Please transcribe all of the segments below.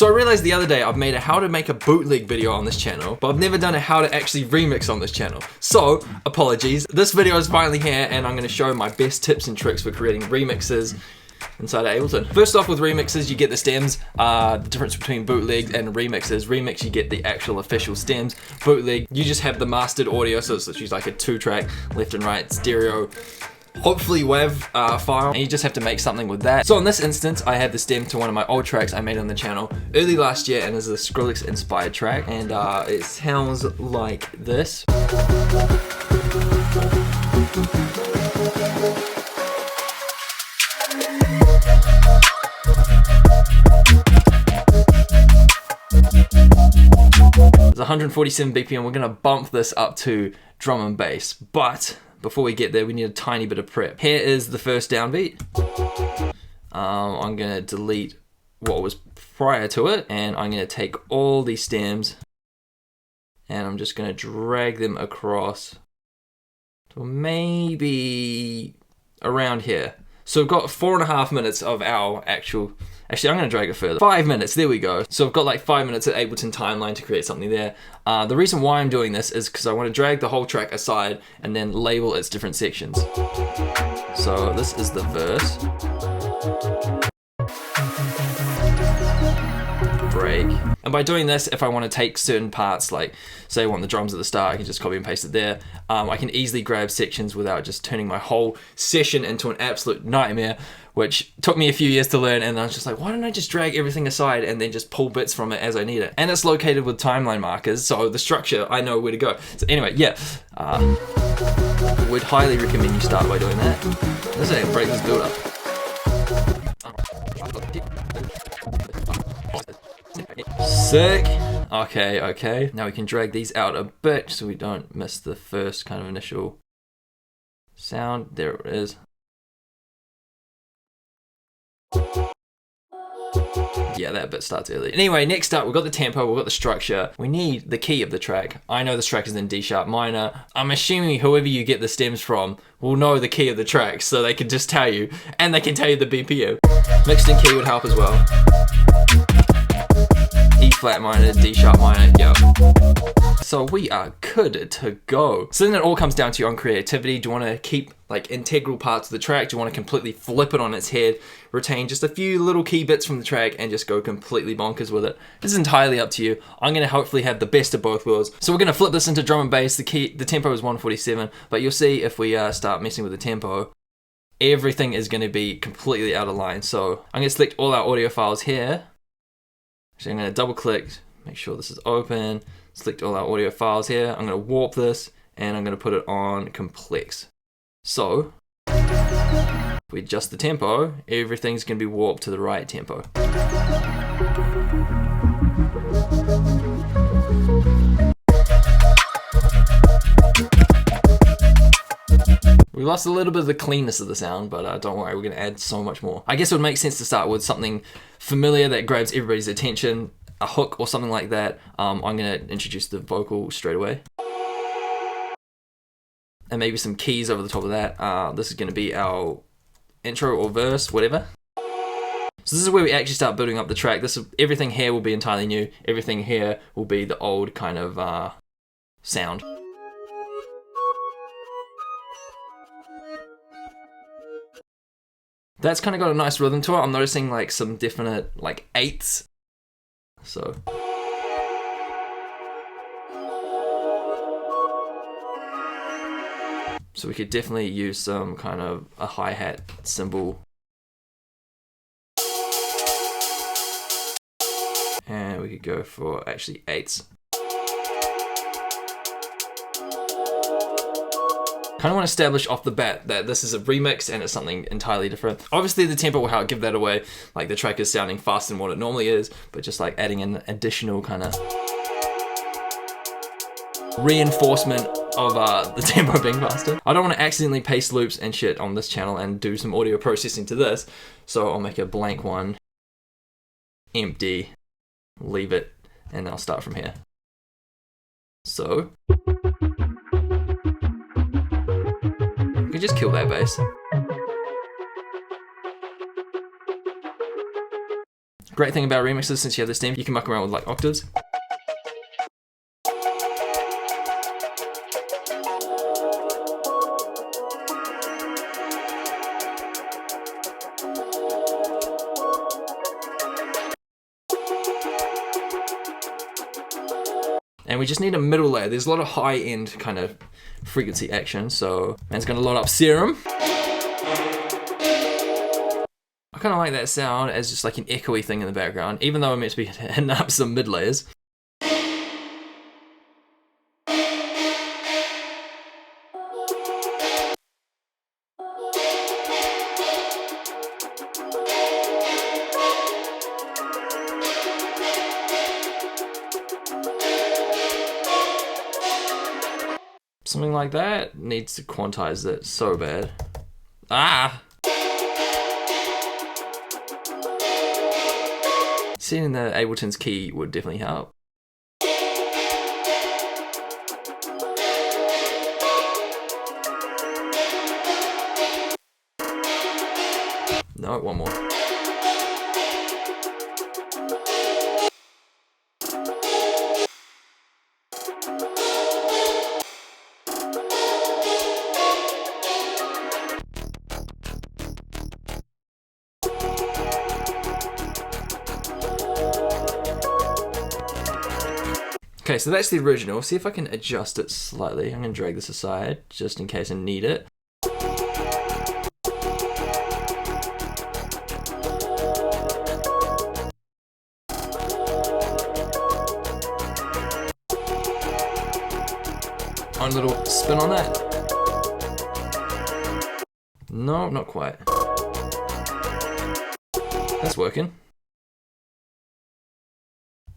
So I realized the other day I've made a how to make a bootleg video on this channel, but I've never done a how to actually remix on this channel. So, apologies. This video is finally here and I'm gonna show my best tips and tricks for creating remixes inside of Ableton. First off, with remixes, you get the stems. The difference between bootlegs and remixes: remix, you get the actual official stems. Bootleg, you just have the mastered audio, so it's literally like a 2-track left and right stereo, hopefully WAV file, and you just have to make something with that. So in this instance, I had the stem to one of my old tracks I made on the channel early last year, and it's a Skrillex inspired track, and it sounds like this. It's 147 BPM. We're gonna bump this up to drum and bass, but before we get there, we need a tiny bit of prep. Here is the first downbeat. I'm gonna delete what was prior to it, and I'm gonna take all these stems and I'm just gonna drag them across to maybe around here. So we've got 4.5 minutes of our actually I'm gonna drag it further. 5 minutes, there we go. So I've got like 5 minutes of Ableton timeline to create something there. The reason why I'm doing this is because I want to drag the whole track aside and then label its different sections. So this is the verse. Break. And by doing this, if I want to take certain parts, like say I want the drums at the start, I can just copy and paste it there. I can easily grab sections without just turning my whole session into an absolute nightmare, which took me a few years to learn, and I was just like, why don't I just drag everything aside and then just pull bits from it as I need it? And it's located with timeline markers, so the structure, I know where to go. So anyway, yeah, would highly recommend you start by doing that. Let's say break this build up. Sick. Okay. Now we can drag these out a bit so we don't miss the first kind of initial sound. There it is. Yeah, that bit starts early. Anyway, next up, we've got the tempo, we've got the structure. We need the key of the track. I know this track is in D sharp minor. I'm assuming whoever you get the stems from will know the key of the track, so they can just tell you, and they can tell you the BPM. Mixed in key would help as well. E flat minor, D sharp minor, yep. So we are good to go. So then it all comes down to your own creativity. Do you want to keep like integral parts of the track? Do you want to completely flip it on its head, retain just a few little key bits from the track, and just go completely bonkers with it? This is entirely up to you. I'm going to hopefully have the best of both worlds. So we're going to flip this into drum and bass. The tempo is 147, but you'll see if we start messing with the tempo, everything is going to be completely out of line. So I'm going to select all our audio files here. So I'm going to double click, make sure this is open, select all our audio files here. I'm going to warp this and I'm going to put it on complex. So if we adjust the tempo, everything's going to be warped to the right tempo. We lost a little bit of the cleanness of the sound, but don't worry, we're going to add so much more. I guess it would make sense to start with something familiar that grabs everybody's attention, a hook or something like that. I'm going to introduce the vocal straight away. And maybe some keys over the top of that. This is going to be our intro or verse, whatever. So this is where we actually start building up the track. Everything here will be entirely new. Everything here will be the old kind of sound. That's kind of got a nice rhythm to it. I'm noticing like some definite like eighths. So we could definitely use some kind of a hi-hat cymbal. And we could go for actually eighths. Kind of want to establish off the bat that this is a remix and it's something entirely different. Obviously the tempo will help give that away, like the track is sounding faster than what it normally is, but just like adding an additional kind of reinforcement of the tempo being faster. I don't want to accidentally paste loops and shit on this channel and do some audio processing to this, so I'll make a blank one, empty, leave it, and then I'll start from here. So you can just kill that bass. Great thing about remixes, since you have this theme, you can muck around with like octaves. And we just need a middle layer. There's a lot of high-end kind of frequency action, so man's gonna load up Serum. I kind of like that sound as just like an echoey thing in the background, even though I'm meant to be hitting up some mid layers. Something like that needs to quantize it so bad. Ah! Seeing the Ableton's key would definitely help. No, one more. Okay, so that's the original. See if I can adjust it slightly. I'm gonna drag this aside just in case I need it. One little spin on that. No, not quite. That's working.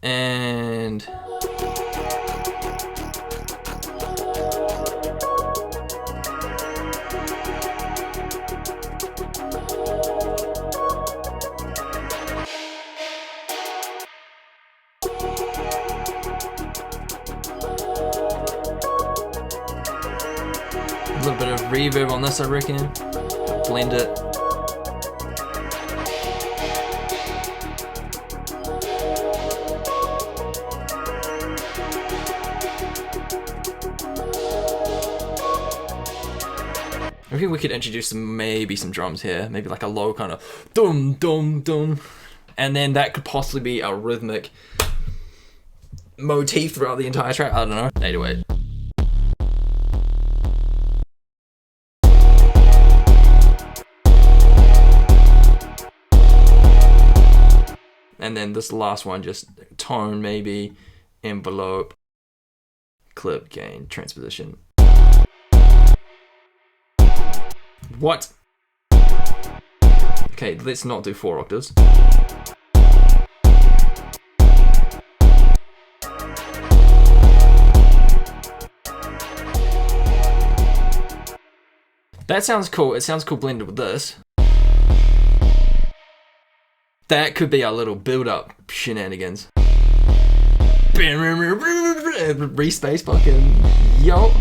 And a little bit of reverb on this, I reckon. Blend it. I think we could introduce maybe some drums here, maybe like a low kind of dum dum dum, and then that could possibly be a rhythmic motif throughout the entire track. I don't know. 808. And then this last one, just tone maybe, envelope, clip, gain, transposition. What? Okay, let's not do 4 octaves. That sounds cool. It sounds cool blended with this. That could be our little build-up shenanigans. Respace fucking yo.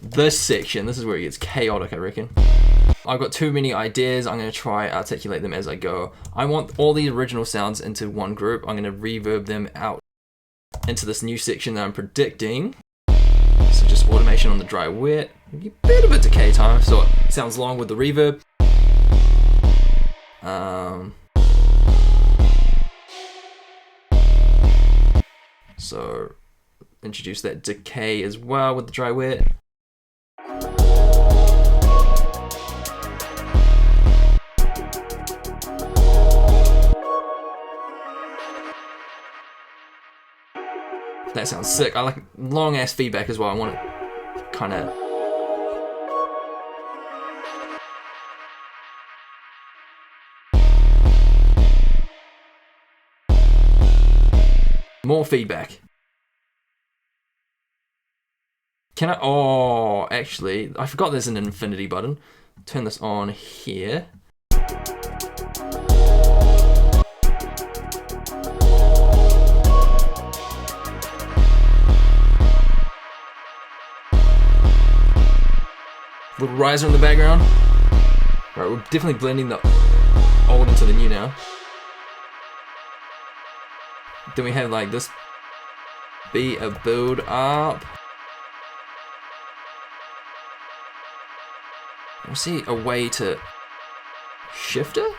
This section, this is where it gets chaotic, I reckon. I've got too many ideas. I'm going to try articulate them as I go. I want all the original sounds into one group. I'm going to reverb them out into this new section that I'm predicting. So just automation on the dry wet. A bit of a decay time, so it sounds long with the reverb. So introduce that decay as well with the dry wet. That sounds sick. I like long ass feedback as well. I want it kind of more feedback. Can I? Oh, actually, I forgot there's an infinity button. Turn this on here. Little riser in the background. Right, we're definitely blending the old into the new now. Then we have like this be a build up. I see a way to shift it?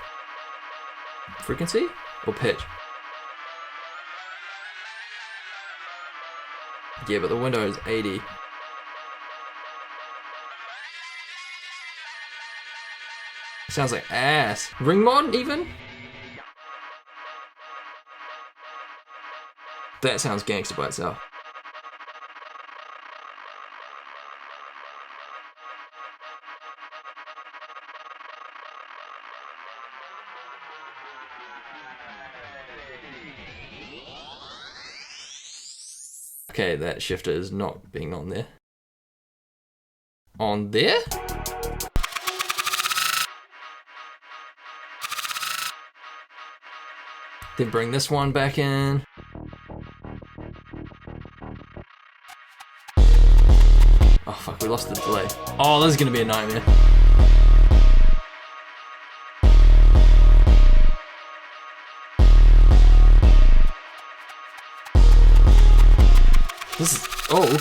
Frequency or pitch? Yeah, but the window is 80. Sounds like ass. Ring mod even? That sounds gangster by itself. Okay, that shifter is not being on there. On there? Then bring this one back in. Oh fuck, we lost the delay. Oh, this is gonna be a nightmare. This is, oh.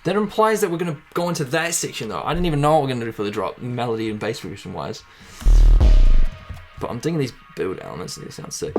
That implies that we're gonna go into that section though. I didn't even know what we're gonna do for the drop, melody and bass production wise. But I'm thinking these build elements, they sound sick.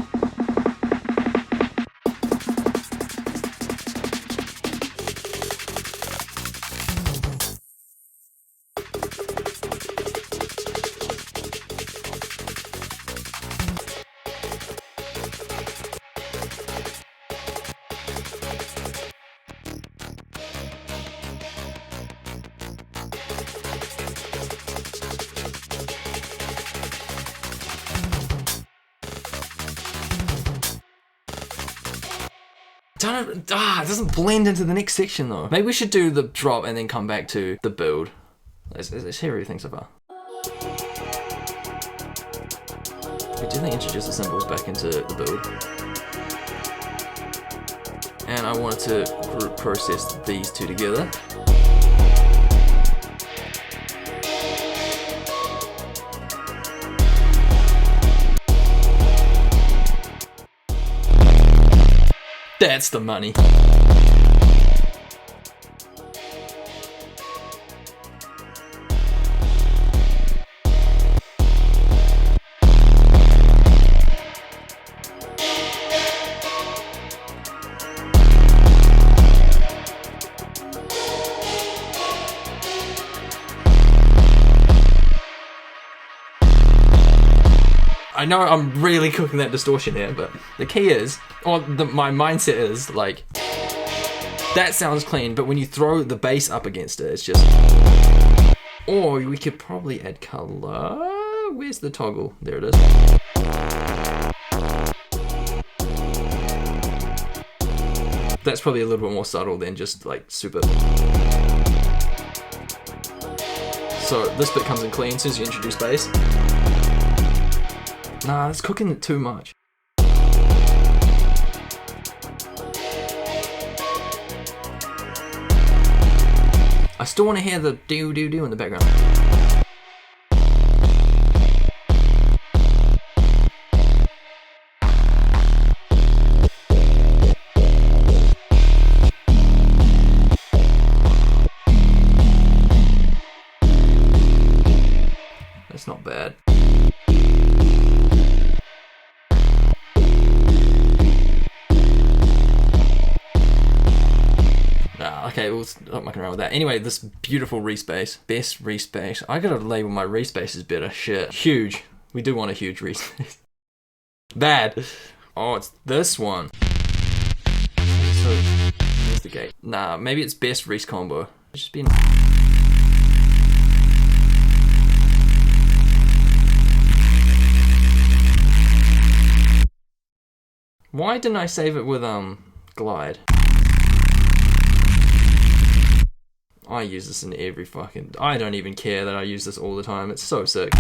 It doesn't blend into the next section though. Maybe we should do the drop and then come back to the build. Let's hear everything so far. We definitely introduce the cymbals back into the build. And I wanted to group process these two together. That's the money. I know I'm really cooking that distortion here, but the key is, or my mindset is like, that sounds clean, but when you throw the bass up against it, it's just, or we could probably add color. Where's the toggle? There it is. That's probably a little bit more subtle than just like super. So this bit comes in clean as soon as you introduce bass. Nah, it's cooking it too much. I still want to hear the do-do-do in the background. That's not bad. Okay, we'll stop mucking around with that. Anyway, this beautiful respace. Best respace. I gotta label my respaces better. Shit. Huge. We do want a huge respace. Bad. Oh, it's this one. So, where's the gate? Nah, maybe it's best res combo. It's just been... Why didn't I save it with, glide? I use this in every fucking... I don't even care that I use this all the time. It's so sick.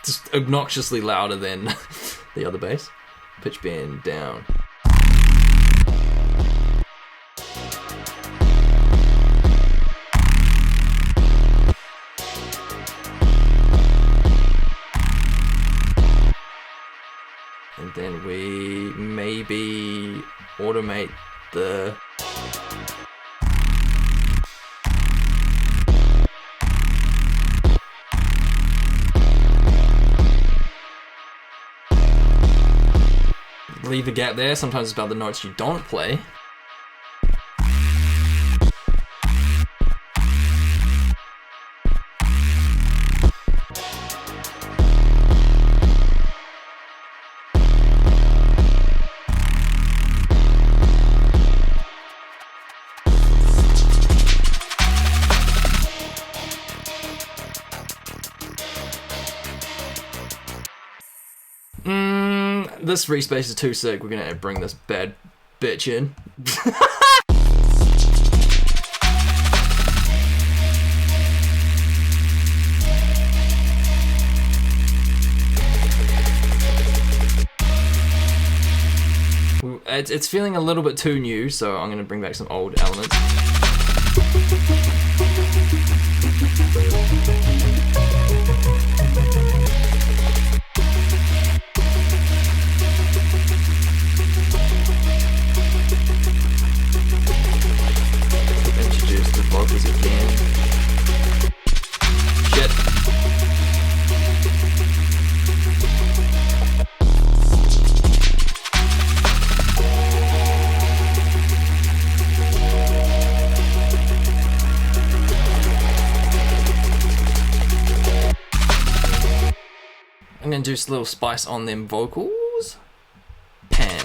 Just obnoxiously louder than the other bass. Pitch bend down. And then we maybe automate the leave a gap there. Sometimes it's about the notes you don't play. This respace is too sick. We're gonna bring this bad bitch in. It's feeling a little bit too new, so I'm gonna bring back some old elements. I'm gonna do just a little spice on them vocals. Pan.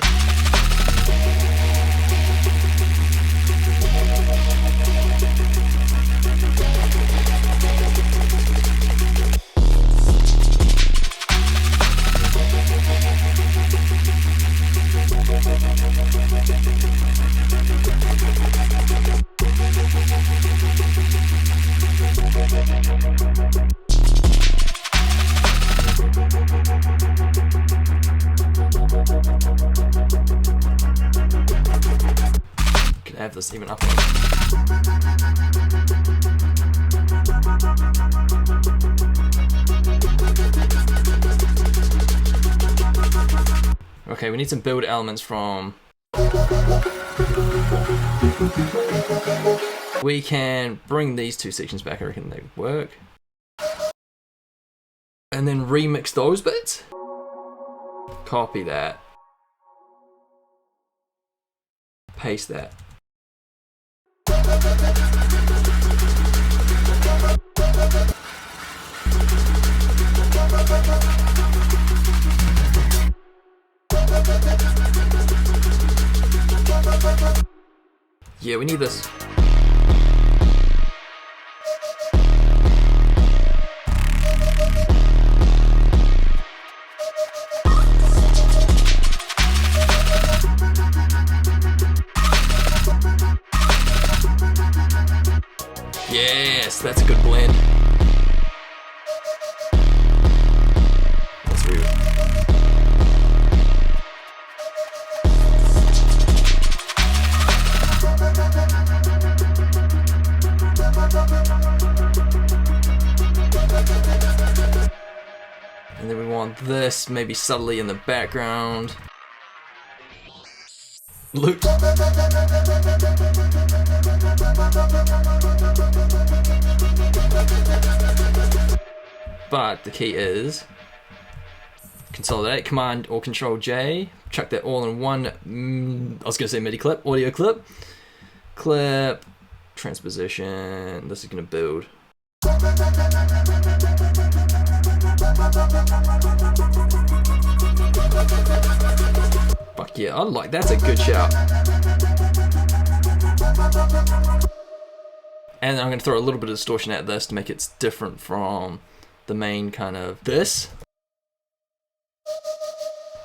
Could have this even up on. Okay, we need some build elements from. We can bring these two sections back. I reckon they work. And then remix those bits. Copy that. Paste that. Yeah, we need this. Yes, that's a good blend. That's weird. And then we want this maybe subtly in the background. Loop. But the key is consolidate, Command or Control J, chuck that all in one, I was gonna say MIDI clip, audio clip, transposition, this is gonna build. Fuck yeah, I like, that's a good shout. And I'm gonna throw a little bit of distortion at this to make it different from the main kind of this.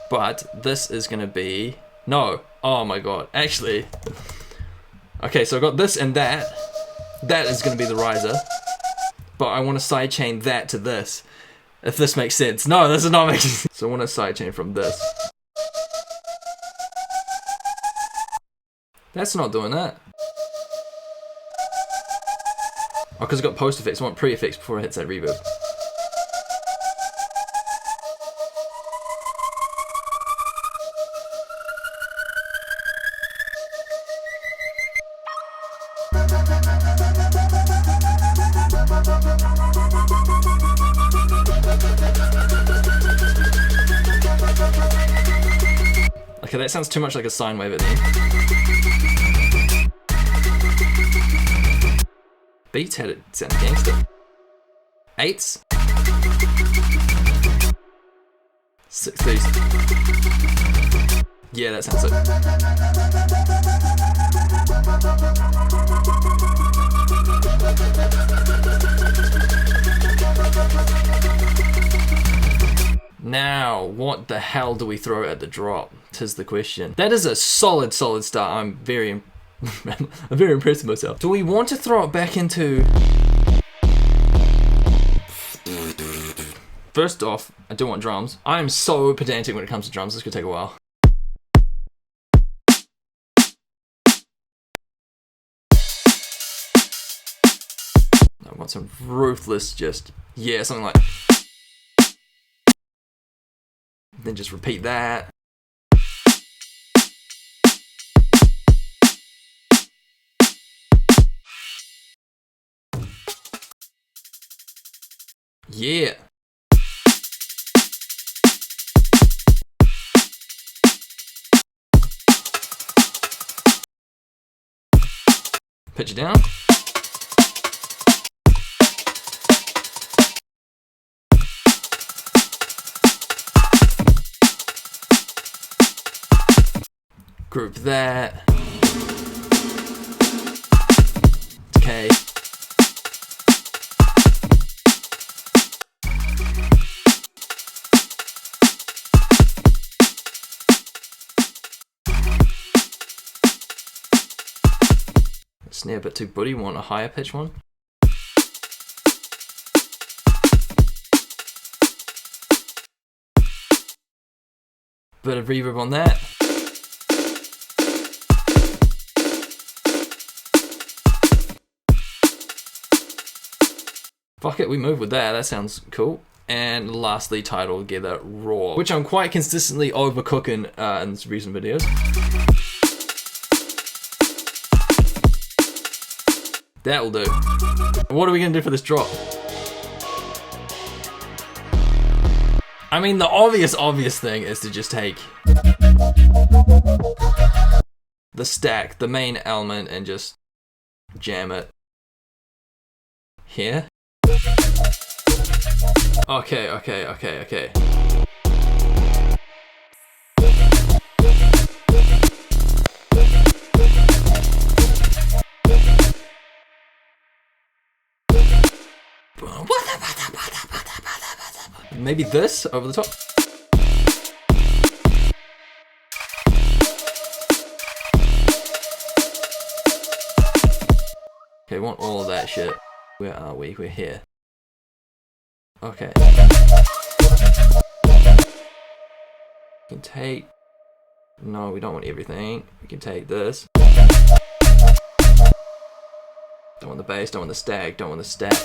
But this is gonna be, no, oh my god, actually, Okay, so I've got this and that. That is going to be the riser. But I want to sidechain that to this. If this makes sense. No, this is not making sense. So I want to sidechain from this. That's not doing that. Oh, because it's got post effects. I want pre-effects before it hits that reverb. Okay, that sounds too much like a sine wave at the end. Beats had it sound gangster. Eights. 60s. Yeah, that sounds it. Now, what the hell do we throw at the drop? Tis the question. That is a solid start. I'm very impressed with myself. Do we want to throw it back into... First off, I don't want drums. I'm so pedantic when it comes to drums. This could take a while. I want some ruthless just... Yeah, something like... Then just repeat that. Yeah. Pitch it down. Group that. Okay. Snare a bit too booty, want a higher pitch one. Bit of reverb on that. Fuck it, we move with that, that sounds cool. And lastly, tie it all together raw, which I'm quite consistently overcooking in recent videos. That'll do. What are we gonna do for this drop? I mean, the obvious thing is to just take the stack, the main element, and just jam it here. Okay. Maybe this over the top. Okay, want all of that shit. Where are we? We're here. Okay. We can take... No, we don't want everything. We can take this. Don't want the bass, don't want the stack, don't want the stack.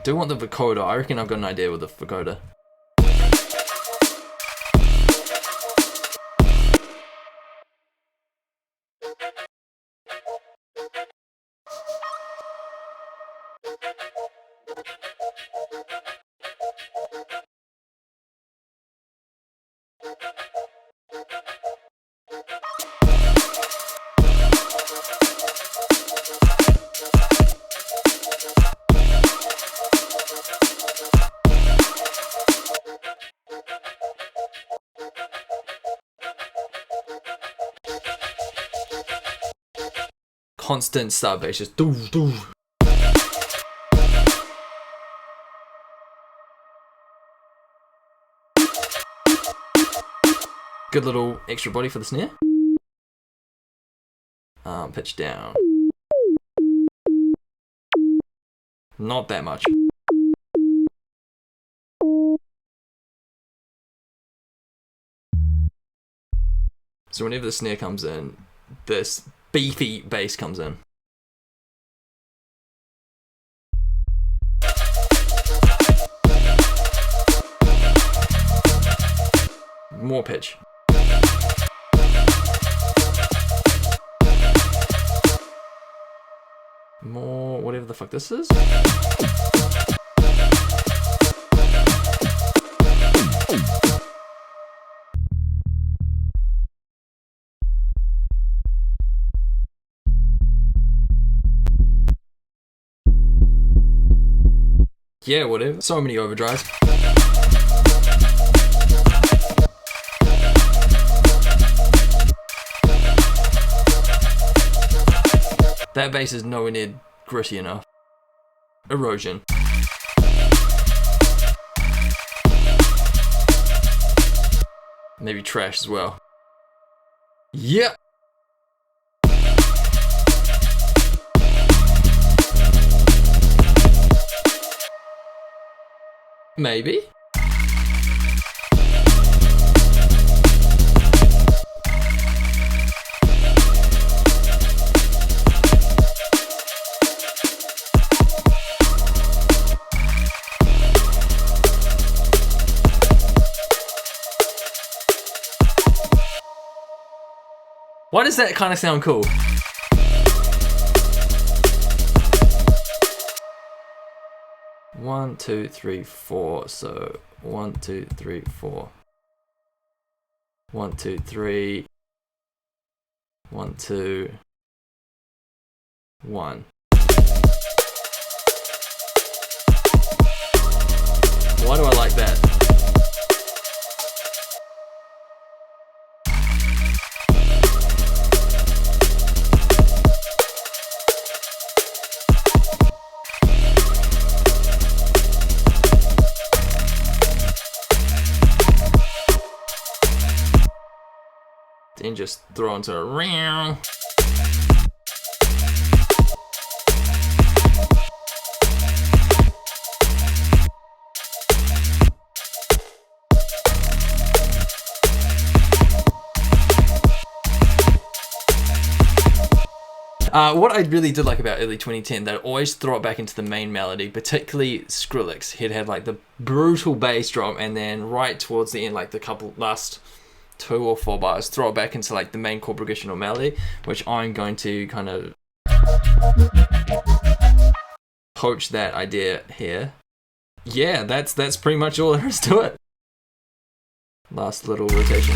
Do want the vocoder. I reckon I've got an idea with the vocoder. Constant sub bass, just doo doo. Good little extra body for the snare. Pitch down. Not that much. So whenever the snare comes in, this beefy bass comes in. More pitch. More, whatever the fuck this is. Yeah, whatever. So many overdrives. That bass is nowhere near gritty enough. Erosion. Maybe trash as well. Yeah. Maybe. Why does that kind of sound cool? One, two, three, four. So 1, 2, 3, 4. 1, 2, 3. 1, 2. 1. Why do I like that? And just throw into a ring. What I really did like about early 2010, they'd always throw it back into the main melody, particularly Skrillex. He'd have like the brutal bass drum, and then right towards the end, like the couple last 2 or 4 bars, throw it back into like the main chord progression or melody, which I'm going to kind of poach that idea here. Yeah, that's pretty much all there is to it. Last little rotation.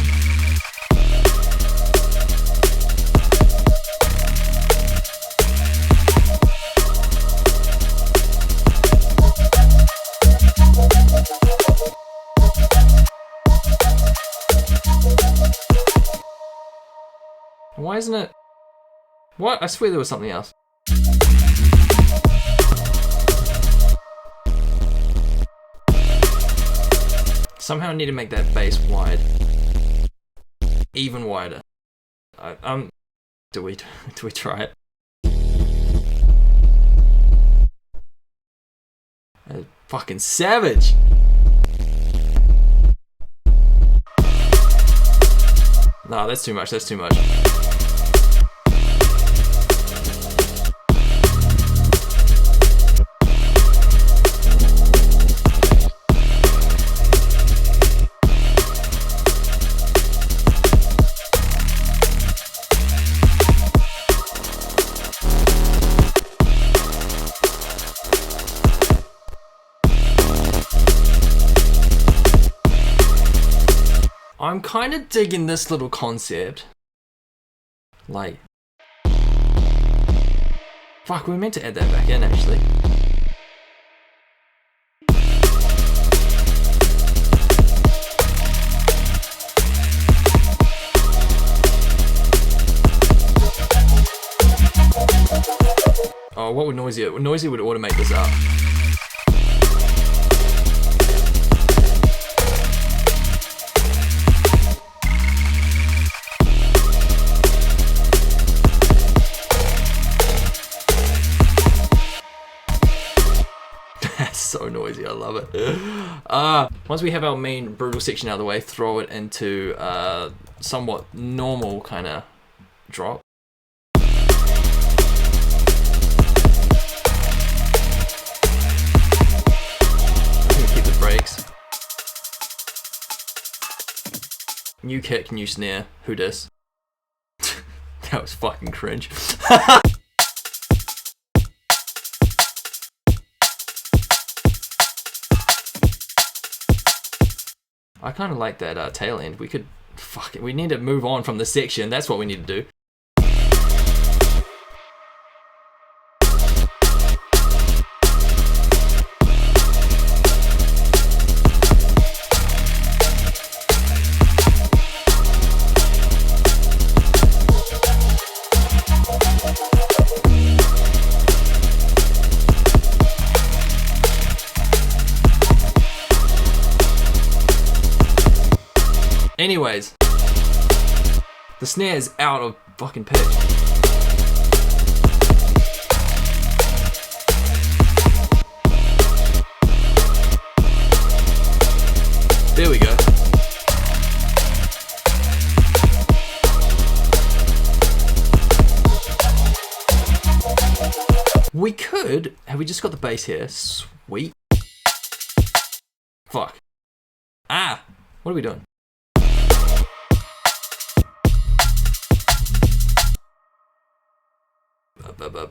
Why isn't it? What? I swear there was something else. Somehow I need to make that bass wide. Even wider. Do we try it? Fucking savage! Nah, that's too much, that's too much. I'm kind of digging this little concept. Like, fuck, we were meant to add that back in actually. Oh, what would Noisy? Noisy would automate this up. noisy. I love it. Once we have our main brutal section out of the way, throw it into somewhat normal kind of drop. Keep the breaks. New kick, new snare. Who dis? That was fucking cringe. I kind of like that tail end. We could, fuck it, we need to move on from the section. That's what we need to do. Anyways, the snare is out of fucking pitch. There we go. We could, have we just got the bass here? Sweet. Fuck. Ah, what are we doing? A little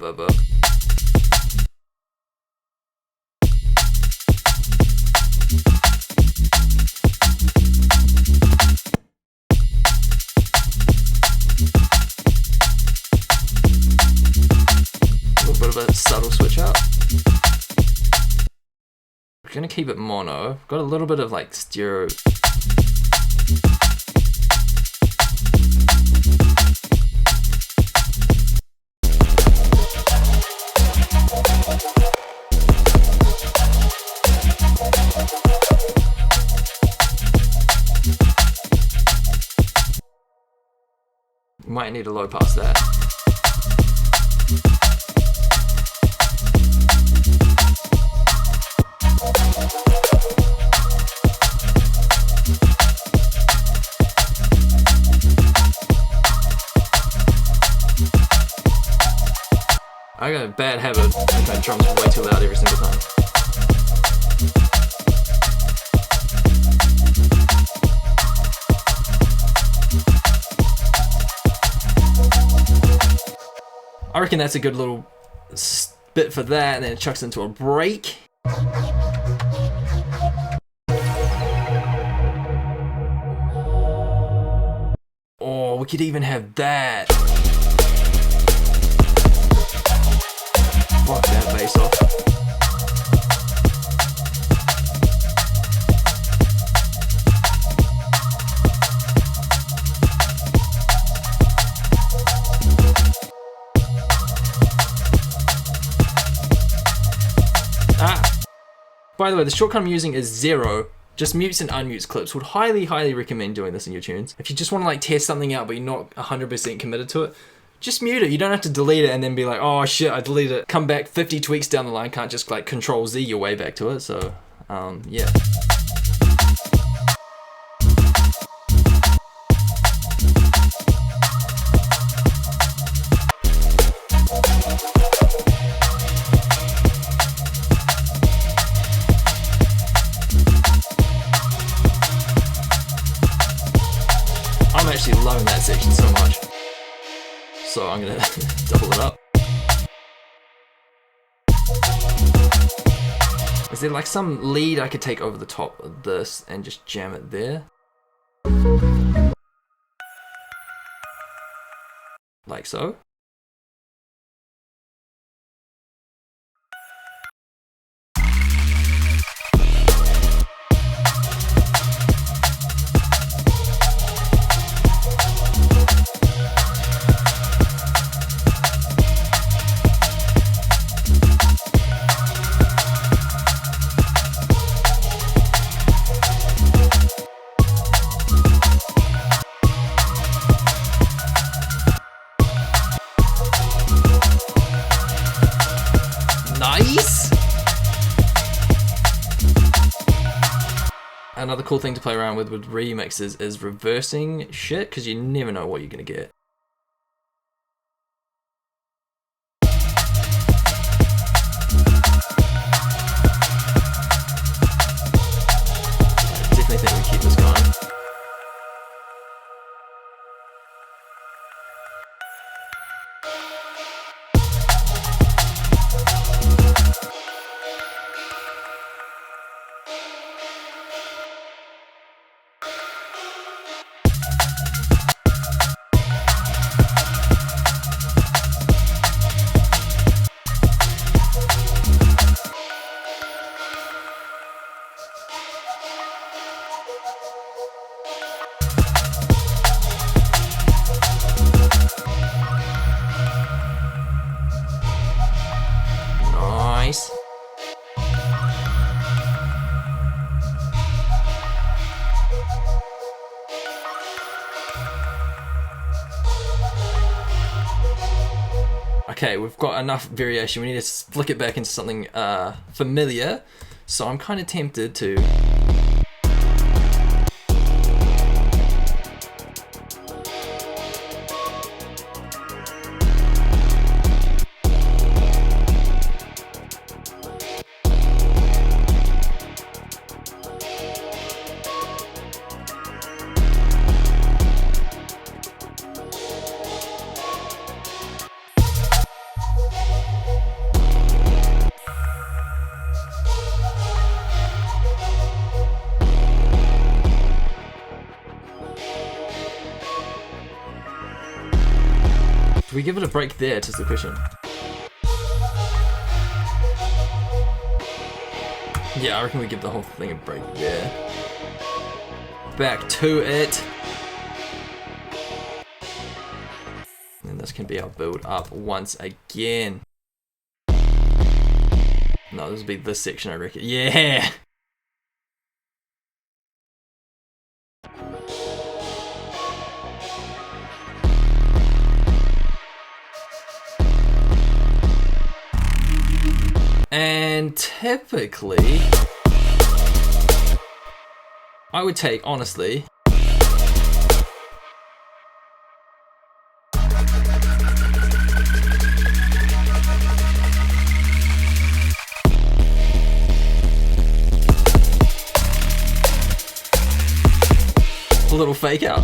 bit of a subtle switch up. We're gonna keep it mono. Got a little bit of like stereo. Might need a low pass there. I got a bad habit of playing drums way too loud every single time. I reckon that's a good little bit for that, and then it chucks into a break. Oh, we could even have that. Fuck that bass off. By the way, the shortcut I'm using is 0. Just mutes and unmutes clips. Would highly recommend doing this in your tunes. If you just want to like test something out but you're not 100% committed to it, just mute it. You don't have to delete it and then be like, oh shit, I deleted it. Come back 50 tweaks down the line. Can't just like Control Z your way back to it. So, yeah. I'm actually loving that section so much. So I'm gonna double it up. Is there like some lead I could take over the top of this and just jam it there? Like so. Nice! another cool thing to play around with remixes is reversing shit, because you never know what you're gonna get. Definitely think we keep this going. Nice. Okay, we've got enough variation. We need to flick it back into something familiar. So I'm kind of tempted to... Do we give it a break there, is the question. Yeah, I reckon we give the whole thing a break there. Back to it. And this can be our build up once again. No, this will be this section, I reckon. Yeah! And typically, I would take, honestly, a little fake out.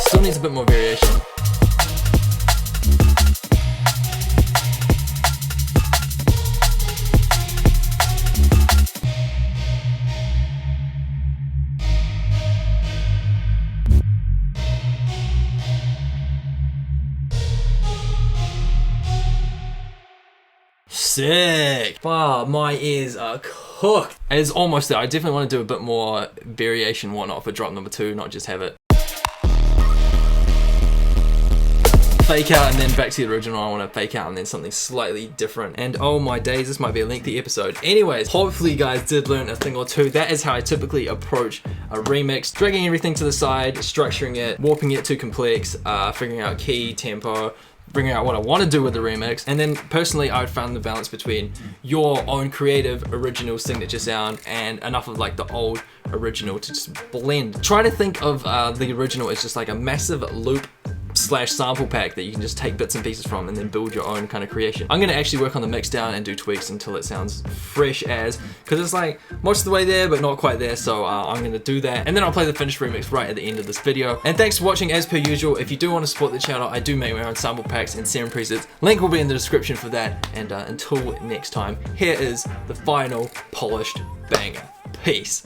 Still needs a bit more variation. Sick! Wow, my ears are cooked. It's almost there. I definitely want to do a bit more variation, whatnot, for drop number 2, not just have it fake out and then back to the original. I want to fake out and then something slightly different. And oh my days, this might be a lengthy episode. Anyways, hopefully you guys did learn a thing or two. That is how I typically approach a remix, dragging everything to the side, structuring it, warping it too complex, figuring out key, tempo, bringing out what I want to do with the remix. And then personally, I would found the balance between your own creative original signature sound and enough of like the old original to just blend. Try to think of the original as just like a massive loop slash sample pack that you can just take bits and pieces from and then build your own kind of creation. I'm gonna actually work on the mix down and do tweaks until it sounds fresh as, because it's like most of the way there but not quite there, so I'm gonna do that and then I'll play the finished remix right at the end of this video. And thanks for watching as per usual. If you do want to support the channel, I do make my own sample packs and serum presets. Link will be in the description for that, and until next time, here is the final polished banger. Peace.